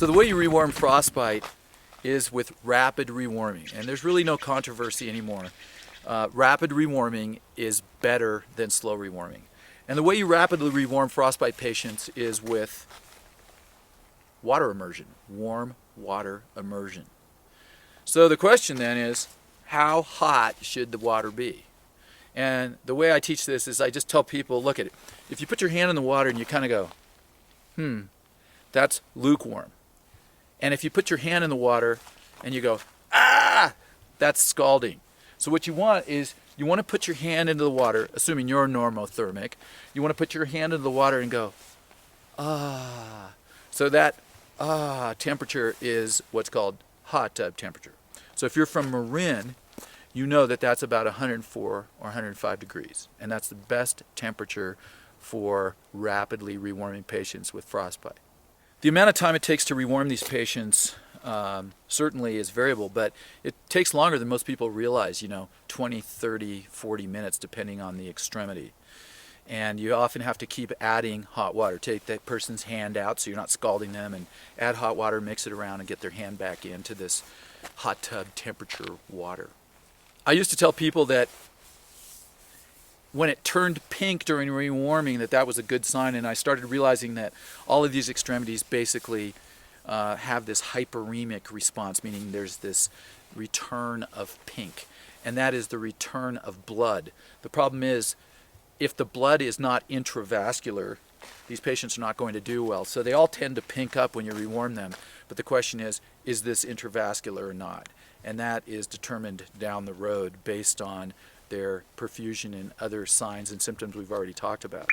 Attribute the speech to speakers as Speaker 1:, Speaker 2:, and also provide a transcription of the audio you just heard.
Speaker 1: So the way you rewarm frostbite is with rapid rewarming, and there's really no controversy anymore. Rapid rewarming is better than slow rewarming. And the way you rapidly rewarm frostbite patients is with water immersion, warm water immersion. So the question then is, how hot should the water be? And the way I teach this is I just tell people, look at it. If you put your hand in the water and you kind of go, that's lukewarm. And if you put your hand in the water and you go, that's scalding. So what you want is, you want to put your hand into the water, assuming you're normothermic. You want to put your hand into the water and go, So that temperature is what's called hot tub temperature. So if you're from Marin, you know that that's about 104 or 105 degrees. And that's the best temperature for rapidly rewarming patients with frostbite. The amount of time it takes to rewarm these patients certainly is variable, but it takes longer than most people realize, 20, 30, 40 minutes depending on the extremity. And you often have to keep adding hot water. Take that person's hand out so you're not scalding them, and add hot water, mix it around, and get their hand back into this hot tub temperature water. I used to tell people that when it turned pink during rewarming, that was a good sign, and I started realizing that all of these extremities basically have this hyperemic response, meaning there's this return of pink, and that is the return of blood. The problem is, if the blood is not intravascular, these patients are not going to do well. So they all tend to pink up when you rewarm them, but the question is this intravascular or not? And that is determined down the road based on their perfusion and other signs and symptoms we've already talked about.